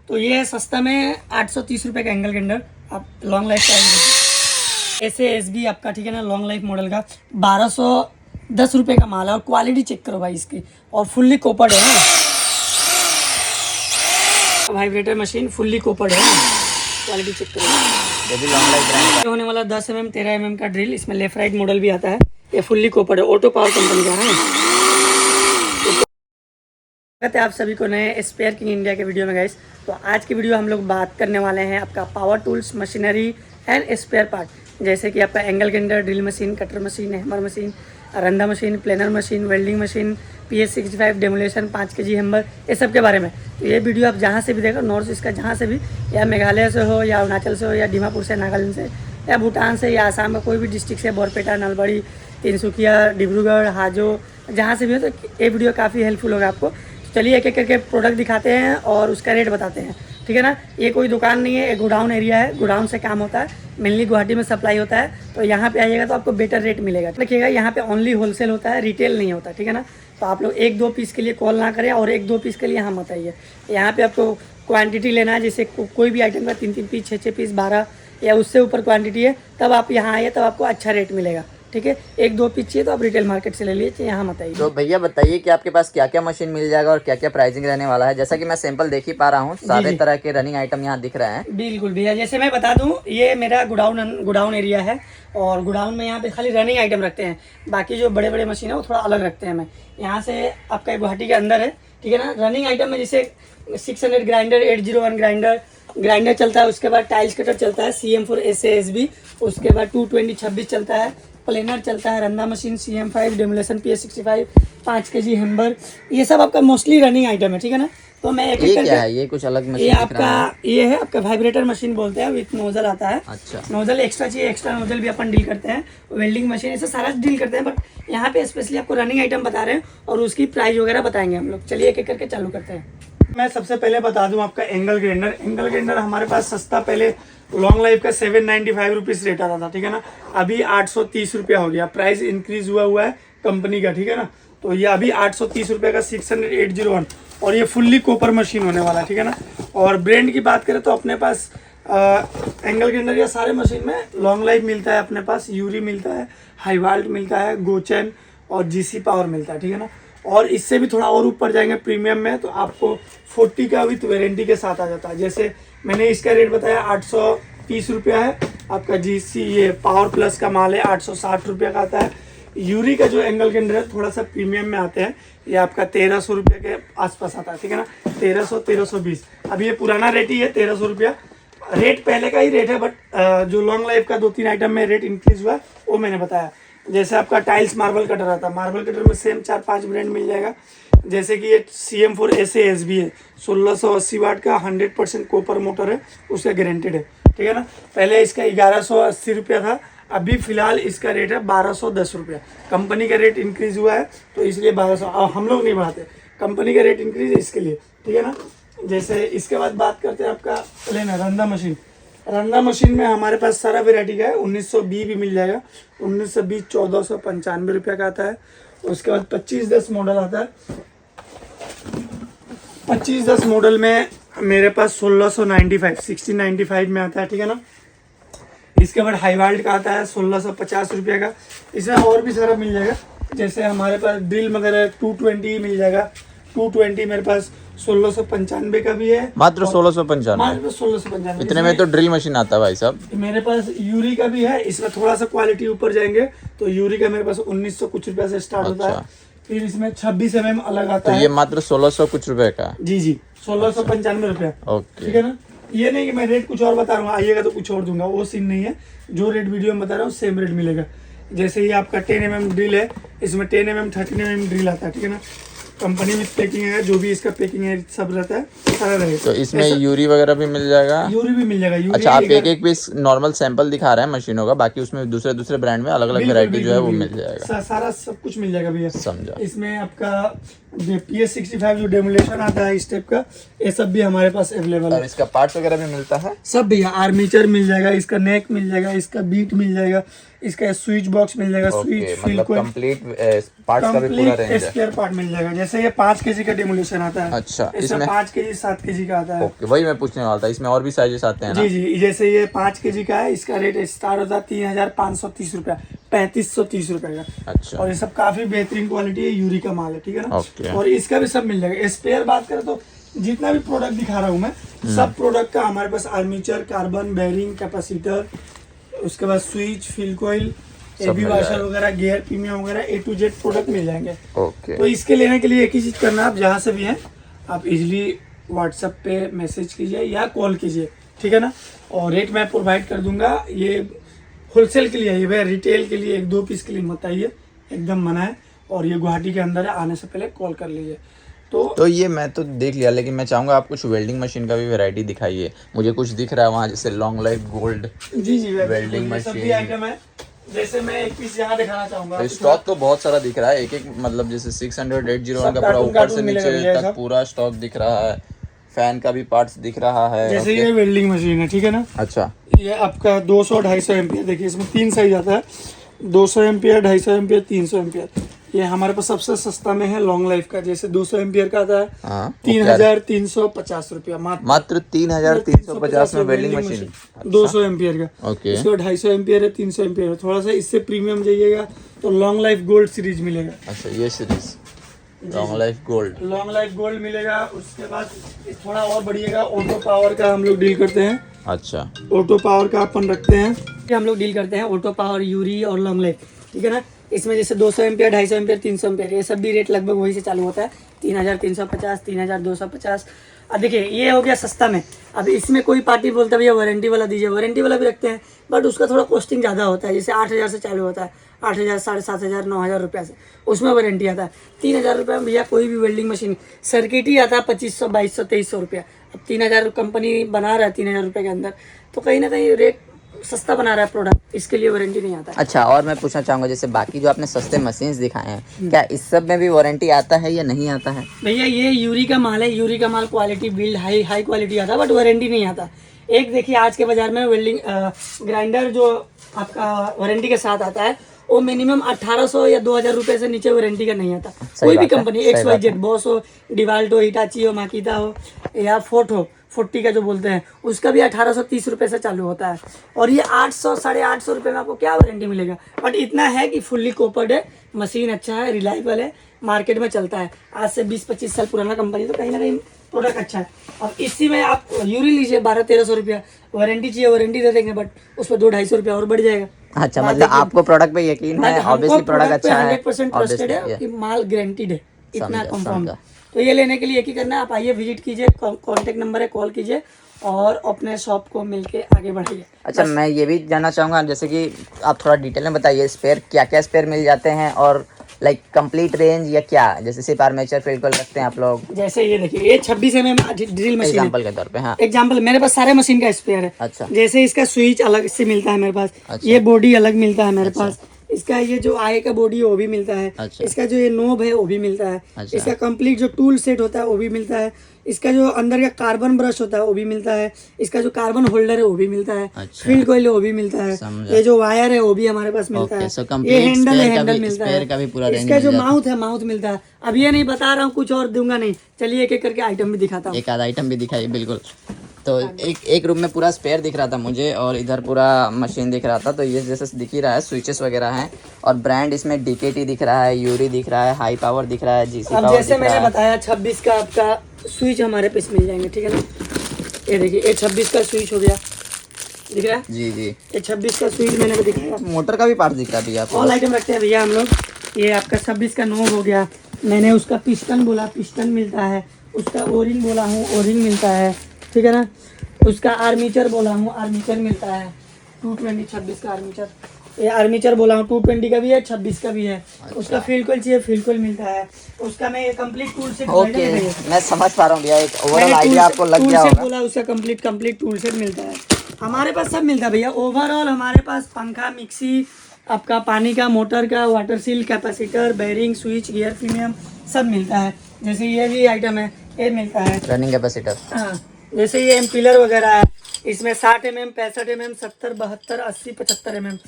तो ये है सस्ता में 830 रुपये का एंगल ग्राइंडर, आप लॉन्ग लाइफ का SASB आपका, ठीक है ना, लॉन्ग लाइफ मॉडल का 1210 रुपये का माल है। और क्वालिटी चेक करो भाई इसकी, और फुल्ली कोपर्ड है ना, वाइब्रेटर मशीन फुल्ली कोपर्ड है, क्वालिटी चेक करो। ये भी लॉन्ग लाइफ ब्रांड का होने वाला 10 mm 13 mm का ड्रिल, इसमें लेफ्ट राइट मॉडल भी आता है। ये फुल्ली कोपर्ड है, ऑटो पावर कंपनी का है। स्वागत है आप सभी को नए स्पेयर किंग इंडिया के वीडियो में गाइस। तो आज की वीडियो हम लोग बात करने वाले हैं आपका power tools, machinery and spare part, जैसे कि आपका angle grinder, drill machine, cutter machine, hammer machine, रंधा machine, planer machine, welding machine, PS65, demolition, 5 kg hammer, ये सब के बारे में। तो ये वीडियो आप जहाँ से भी देखो, नॉर्थ ईस्ट का जहाँ से भी, या मेघालय से हो, या अरुणाचल से हो, या दीमापुर से, नागालैंड से, या भूटान से, या आसाम का कोई भी डिस्ट्रिक्ट से, बोरपेटा, नलबाड़ी, तिनसुकिया, डिब्रूगढ़, हाजो, जहाँ से भी हो, तो ये वीडियो काफ़ी हेल्पफुल होगा आपको। चलिए एक एक करके प्रोडक्ट दिखाते हैं और उसका रेट बताते हैं, ठीक है ना। ये कोई दुकान नहीं है, एक गोडाउन एरिया है, गोडाउन से काम होता है, मेनली गुवाहाटी में सप्लाई होता है। तो यहाँ पे आइएगा तो आपको बेटर रेट मिलेगा। देखिएगा यहाँ पे ओनली होलसेल होता है, रिटेल नहीं होता, ठीक है ना। तो आप लोग 1-2 पीस के लिए कॉल ना करें और 1-2 पीस के लिए यहाँ मत आइए। यहाँ पे आपको क्वांटिटी लेना है, जैसे कोई भी आइटम का 3-3 पीस, 6-6 पीस, 12 या उससे ऊपर क्वांटिटी है, तब आप यहाँ आइए, तब आपको अच्छा रेट मिलेगा, ठीक है। 1-2 पीस चाहिए तो आप रिटेल मार्केट से ले लीजिए, यहाँ मत आइए। तो भैया बताइए कि आपके पास क्या क्या मशीन मिल जाएगा और क्या क्या प्राइसिंग रहने वाला है। जैसा कि मैं सैंपल देख ही पा रहा हूँ, सारे तरह के रनिंग आइटम यहाँ दिख रहे हैं। बिल्कुल भैया, जैसे मैं बता दूं, ये मेरा गोडाउन एरिया है, और गोडाउन में यहाँ पे खाली रनिंग आइटम रखते हैं। बाकी जो बड़े बड़े मशीन है वो थोड़ा अलग रखते हैं। मैं यहाँ से आपका गुवाहाटी के अंदर है, ठीक है ना। रनिंग आइटम में जैसे 600 ग्राइंडर, 801 ग्राइंडर चलता है। उसके बाद टाइल्स कटर चलता है, CM4 SASB। उसके बाद 220 26 चलता है, प्लेनर चलता है, Randha machine, CM5, demolition, PS65, 5 kg hammer, ये सब आपका मोस्टली रनिंग आइटम है, ठीक है ना। तो मैं एक एक क्या है, ये कुछ अलग मशीन ये आपका ये है आपका वाइब्रेटर मशीन बोलते हैं, विथ नोजल आता है। अच्छा, नोजल एक्स्ट्रा चाहिए, एक्स्ट्रा नोजल भी अपन डील करते हैं। वेल्डिंग मशीन, ऐसा सारा डील करते हैं, बट यहाँ पे स्पेशली आपको रनिंग आइटम बता रहे हैं और उसकी प्राइस वगैरह बताएंगे हम लोग। चलिए एक एक करके चालू करते हैं। मैं सबसे पहले बता दूं आपका एंगल ग्राइंडर हमारे पास सस्ता, पहले लॉन्ग लाइफ का 795 रुपीज़ रेट आता था, ठीक है ना। अभी 830 रुपया हो गया, प्राइस इंक्रीज हुआ है कंपनी का, ठीक है ना। तो ये अभी 830 रुपये का 600 801, और ये फुल्ली कॉपर मशीन होने वाला है, ठीक है ना। और ब्रांड की बात करें तो अपने पास एंगल ग्राइंडर या सारे मशीन में लॉन्ग लाइफ मिलता है, अपने पास यूरी मिलता है, हाईवाल्ट मिलता है, गोचेन और GC पावर मिलता है, ठीक है ना। और इससे भी थोड़ा और ऊपर जाएंगे प्रीमियम में, तो आपको 40 का विथ वारंटी के साथ आ जाता है। जैसे मैंने इसका रेट बताया 830 रुपया है। आपका GC ये पावर प्लस का माल है, 860 रुपया का आता है। यूरी का जो एंगल ग्राइंडर है थोड़ा सा प्रीमियम में आते हैं, ये आपका 1300 रुपये के आसपास आता है, ठीक है ना। 1300-1320, अभी ये पुराना रेट ही है 1300 रुपया, रेट पहले का ही रेट है। बट जो लॉन्ग लाइफ का 2-3 आइटम में रेट इंक्रीज हुआ वो मैंने बताया। जैसे आपका टाइल्स मार्बल कटर आता है, मार्बल कटर में सेम 4-5 ब्रांड मिल जाएगा। जैसे कि ये CM4 SASB है, 1680 वाट का 100% कॉपर मोटर है, उसका गारंटेड है, ठीक है ना। पहले इसका 1180 रुपया था, अभी फिलहाल इसका रेट है 1210 रुपया। कंपनी का रेट इंक्रीज हुआ है तो इसलिए 1200, हम लोग नहीं बढ़ाते, कंपनी का रेट इंक्रीज है इसके लिए, ठीक है ना। जैसे इसके बाद बात करते हैं आपका प्लेनर रंधा मशीन में हमारे पास सारा वेराइटी का है। 1920 भी मिल जाएगा, 1920 1495 रुपया का आता है। उसके बाद 2510 मॉडल आता है, 2510 मॉडल में मेरे पास 1695 में आता है, ठीक है ना। इसके बाद हाईवाल्ट का आता है 1650 रुपये का। इसमें और भी सारा मिल जाएगा, जैसे हमारे पास ड्रिल वगैरह 220 मिल जाएगा। 220 मेरे पास 1695 का भी है, मात्र 1695। इतने में तो ड्रिल मशीन आता है भाई साहब। मेरे पास यूरी का भी है, इसमें थोड़ा सा क्वालिटी ऊपर जाएंगे तो यूरी का मेरे पास 1900 कुछ रुपया से स्टार्ट होता है। फिर इसमें 26 mm अलग आता है, ये मात्र 1600 कुछ रुपए का। जी 1695 रुपया, ओके, ठीक है ना। ये नहीं कि मैं रेट कुछ और बता रहा हूँ, आइएगा तो कुछ और दूंगा, वो सीन नहीं है। जो रेट वीडियो में बता रहा हूँ सेम रेट मिलेगा। जैसे ये आपका 10 mm ड्रिल है, इसमें 10 mm 13 mm ड्रिल आता है, ठीक है ना। कंपनी में पैकिंग है, जो भी इसका पैकिंग है सब रहता है, सारा रहेगा। तो इसमें यूरी वगैरह भी मिल जाएगा, यूरी भी मिल जाएगा। अच्छा, आप एक पीस नॉर्मल सैंपल दिखा रहे हैं मशीनों का, बाकी उसमें दूसरे ब्रांड में अलग अलग वैरायटी जो है वो मिल जाएगा, सारा सब कुछ मिल जाएगा भैया, समझा। इसमें आपका PS65 जो डेमोलेशन आता है इस टाइप का, ये सब भी हमारे पास अवेलेबल और है। इसका पार्ट्स वगैरह भी मिलता है? सब भैया, आर्मीचर मिल जाएगा, इसका नेक मिल जाएगा, इसका बीट मिल जाएगा, इसका स्विच बॉक्स मिल जाएगा, स्विच ओके, फील मतलब कोई कंप्लीट पार्ट्स का भी पूरा रेंज है। स्पेयर पार्ट मिल जाएगा। जैसे ये 5 kg का डेमोलेशन आता है, अच्छा, इसमें इसमें 5 kg 7 kg का आता है। ओके, वही मैं पूछने वाला था, इसमें और भी साइजेस आते हैं ना? जी जी, जैसे ये 5 kg का है, इसका रेट स्टार्ट होता है 3530 रुपया, 3530 रुपये का। अच्छा, और ये सब काफी बेहतरीन क्वालिटी है, यूरी का माल है, ठीक है ना। ओके। और इसका भी सब मिल जाएगा। स्पेयर बात करें तो जितना भी प्रोडक्ट दिखा रहा हूँ मैं, सब प्रोडक्ट का हमारे पास आर्मीचर, कार्बन, बेरिंग, कैपेसिटर, उसके बाद स्विच, फील कोइल, एबी मिल वाशर जाएगा। वगैरह, गियर प्रीमियम वगैरह, A to Z प्रोडक्ट मिल जाएंगे। ओके, तो इसके लेने के लिए एक ही चीज करना है, आप जहाँ से भी हैं आप इजीली व्हाट्सएप पे मैसेज कीजिए या कॉल कीजिए, ठीक है ना। और रेट मैं प्रोवाइड कर दूंगा। ये होलसेल के लिए है, ये भैया रिटेल के लिए 1-2 पीस के लिए मत आइए, एकदम मना है। और ये गुवाहाटी के अंदर है, आने से पहले कॉल कर लीजिए। तो ये मैं तो देख लिया, लेकिन मैं चाहूंगा आप कुछ वेल्डिंग मशीन का भी वैरायटी दिखाइए। मुझे कुछ दिख रहा है वहाँ, जैसे लॉन्ग लाइफ गोल्ड जी जी भैया, वेल्डिंग ये सब भी मशीन। आइटम है। जैसे मैं एक पीस यहाँ दिखाना चाहूंगा। स्टॉक तो बहुत सारा दिख रहा है, एक एक मतलब जैसे 600 801 का पूरा कार्टून ऊपर से मिलेगा नीचे भैया तक सब। पूरा स्टॉक दिख रहा है। फैन का भी पार्ट्स दिख रहा है। जैसे ओके। ये वेल्डिंग मशीन है, ठीक है ना। अच्छा, ये आपका 200-250 एम्पियर, देखिए इसमें 3 साइज आता है, 200 एम्पियर, 250 एम्पियर, 300 एम्पियर। ये हमारे पास सबसे सस्ता में है लॉन्ग लाइफ का। जैसे 200 एम्पियर का आता है हाँ, 3350 रुपया मात्र 3350 में वेल्डिंग मशीन। 200 एम्पियर का। ओके, इसका 250 एम्पियर है, 300 एम्पियर है। थोड़ा सा इससे प्रीमियम जाइएगा तो लॉन्ग लाइफ गोल्ड सीरीज मिलेगा। अच्छा, ये series long life gold. Long life gold मिलेगा। उसके बाद थोड़ा और बढ़िएगा, ऑटो पावर का हम लोग डील करते हैं। अच्छा, ऑटो पावर का अपन रखते हैं, हम लोग डील करते हैं ऑटो पावर, यूरी और लॉन्ग लाइफ, ठीक है ना। इसमें जैसे 200 एम्पियर, 250 एम्पियर, 300 एम्पियर, ये सब भी रेट लगभग वही से चालू होता है। 3350, 3250। अब देखिए ये हो गया सस्ता में। अब इसमें कोई पार्टी बोलता है भैया वारंटी वाला दीजिए, वारंटी वाला भी रखते हैं, बट उसका थोड़ा कॉस्टिंग ज़्यादा होता है। जैसे 8000 से चालू होता है, 8000, 7500, 9000 रुपये से, उसमें वारंटी आता है। 3000 रुपये में भैया कोई भी वेल्डिंग मशीन सर्किट ही आता है 2500, 2200, 2300 रुपया। अब 3000 कंपनी बना रहा है 3000 रुपये के अंदर, तो कहीं ना कहीं रेट सस्ता बना रहा है प्रोडक्ट, इसके लिए वारंटी नहीं आता है। अच्छा, और मैं पूछना चाहूंगा जैसे बाकी जो आपने सस्ते मशीन्स दिखाए हैं, क्या इस सब में भी वारंटी आता है या नहीं आता है? भैया ये यूरी का माल है, यूरी का माल क्वालिटी बिल्ड हाई क्वालिटी आता है, बट वारंटी नहीं आता। एक देखिए आज के बाजार में वेल्डिंग ग्राइंडर जो आपका वारंटी के साथ आता है, वो मिनिमम 1800 या 2000 रुपए से नीचे वारंटी का नहीं आता। कोई भी कंपनी, XYZ, बॉस हो, डिवाल्टो, हिटाची हो, माकिता हो या फोर्ट हो, 40 का जो बोलते हैं, उसका भी 1830 रुपए से चालू होता है। और ये 800, 850 रुपये में आपको क्या वारंटी मिलेगा। बट इतना है कि फुल्ली कोपर्ड है, मशीन अच्छा है, रिलायबल है, मार्केट में चलता है। आज से 20-25 साल पुराना कंपनी, तो कहीं ना कहीं प्रोडक्ट अच्छा है। अब इसी में आप यूरी लीजिए 1200-1300 रुपया, वारंटी चाहिए वारंटी दे देंगे, बट उस पर 200-250 रुपया और बढ़ जाएगा। अच्छा, मतलब आपको प्रोडक्ट पे यकीन है, ऑब्वियसली प्रोडक्ट अच्छा है, 100% ट्रस्टेड है कि माल गारंटीड है, इतना कंफर्म है। तो ये लेने के लिए एक ही करना है, आप आइए, विजिट कीजिए, कॉन्टेक्ट नंबर है, कॉल कीजिए और अपने शॉप को मिलके आगे बढ़ाइए। अच्छा, मैं ये भी जानना चाहूँगा, जैसे कि आप थोड़ा डिटेल में बताइए, स्पेयर क्या क्या स्पेयर मिल जाते हैं, और लाइक कंप्लीट रेंज या क्या, जैसे सिर्फ आर्मेचर फील्ड को रखते हैं आप लोग? जैसे ये देखिए, ये 26 mm ड्रिल मशीन एग्जांपल के तौर पे। हाँ, एग्जाम्पल, मेरे पास सारे मशीन का स्पेयर है। अच्छा, जैसे इसका स्विच अलग से मिलता है मेरे पास, अच्छा, ये बॉडी अलग मिलता है मेरे पास, इसका ये जो आए का बॉडी है वो भी मिलता है, अच्छा, इसका जो ये नोब है वो भी मिलता है, अच्छा, इसका कंप्लीट जो टूल सेट होता है वो भी मिलता है, इसका जो अंदर का कार्बन ब्रश होता है वो भी मिलता है, इसका जो कार्बन होल्डर है वो भी मिलता है, अच्छा, फील्ड कोइल है वो भी मिलता है, समझा। ये जो वायर है वो भी हमारे पास मिलता है, so ये complete हैंडल spare है, का हैंडल भी- मिलता spare का भी पूरा है, range इसका जो मिल जाता है। माउथ है माउथ मिलता है। अब ये नहीं बता रहा हूँ, कुछ और दूंगा नहीं, चलिए एक एक करके आइटम भी दिखाता हूँ। एक आध आइटम भी दिखाइए। बिल्कुल, तो एक रूम में पूरा स्पेयर दिख रहा था मुझे, और इधर पूरा मशीन दिख रहा था। तो ये जैसे दिख ही रहा है, स्विचेस वगैरह हैं, और ब्रांड इसमें DKT दिख रहा है, यूरी दिख रहा है, हाई पावर दिख रहा है, GC अब पावर जैसे दिख रहा मैंने है। बताया 26 का आपका स्विच हमारे पास मिल जाएंगे, ठीक है ना। ये देखिए, ये 26 का स्विच हो गया, दिख रहा है। जी जी, ये 26 का स्विच मैंने भी दिखाया। मोटर का भी पार्ट दिख रहा है भैया आपको? ऑल आइटम रखते हैं भैया हम लोग। ये आपका 26 का नोब हो गया, मैंने उसका पिस्टन बोला, पिस्टन मिलता है, उसका ओरिंग बोला हूँ, ओरिंग मिलता है, ठीक है ना। उसका आर्मीचर बोला हूँ, आर्मीचर मिलता है, 220 26 का आर्मीचर। ये आर्मीचर बोला हूँ 220 का भी है, 26 का भी है। उसका फील्ड कोइल चाहिए, फील्ड कोइल मिलता है। उसका मैं ये कंप्लीट टूल सेट ओके, मैं समझ पा रहा हूँ भैया, एक ओवरऑल आइडिया आपको लग गया होगा। बोला, उसका कंप्लीट टूल सेट मिलता है। हमारे पास सब मिलता है भैया, ओवरऑल हमारे पास पंखा, मिक्सी, आपका पानी का, मोटर का, water seal, capacitor, bearing, switch, gear premium सब मिलता है। जैसे ये भी आइटम है, ये मिलता है। Running capacitor. हाँ, जैसे ये पिलर वगैरह है, इसमें 60 mm, 65 mm, 70, 72, 80, 75 mm।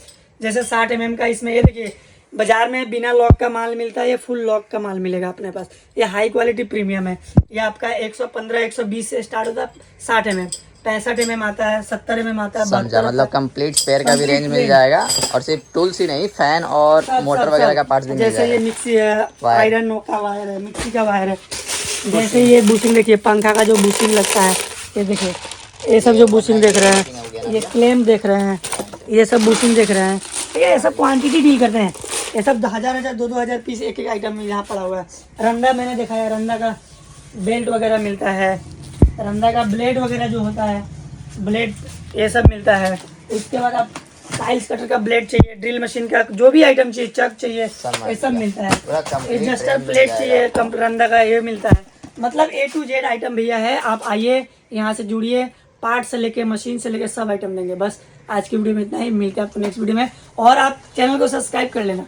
जैसे 60 mm का इसमें ये देखिए, बाजार में बिना लॉक का माल मिलता है, ये फुल लॉक का माल मिलेगा अपने पास। ये हाई क्वालिटी प्रीमियम है। ये आपका 115, 120 से स्टार्ट होता है, 60 mm, 65 mm आता है, 70 mm आता है, समझा, 72 मतलब कंप्लीट स्पेयर का भी Complete रेंज मिल range। जाएगा, और सिर्फ टूल्स ही नहीं, फैन और मोटर वगैरह का पार्ट्स भी मिल जैसे ये जाएगा। मिक्सी है, वायर। आयरन का वायर है, मिक्सी का वायर है। जैसे ये बुशिंग देखिए, पंखा का जो बुशिंग लगता है, ये देखिए, ये सब जो बुशिंग देख रहे हैं, ये क्लेम देख रहे हैं, ये सब बुशिंग देख रहे हैं, ठीक है। ये सब क्वांटिटी डील करते हैं। ये सब 1000 दो हजार पीस एक एक आइटम में यहाँ पड़ा हुआ है। रंदा मैंने देखा है, रंदा का बेल्ट वगैरह मिलता है, रंदा का ब्लेड वगैरह जो होता है, ब्लेड ये सब मिलता है। इसके बाद आप टाइल्स कटर का ब्लेड चाहिए, ड्रिल मशीन का जो भी आइटम चाहिए, चक चाहिए, ये सब मिलता पूरा है। complete एडजस्टर range मिल प्लेट जाएगा। चाहिए, रंदा का ये मिलता है। मतलब A to Z आइटम भैया है। आप आइए, यहाँ से जुड़िए, पार्ट से लेके मशीन से लेके सब आइटम देंगे। बस आज की वीडियो में इतना ही, मिलते हैं आपको नेक्स्ट वीडियो में। और आप चैनल को सब्सक्राइब कर लेना।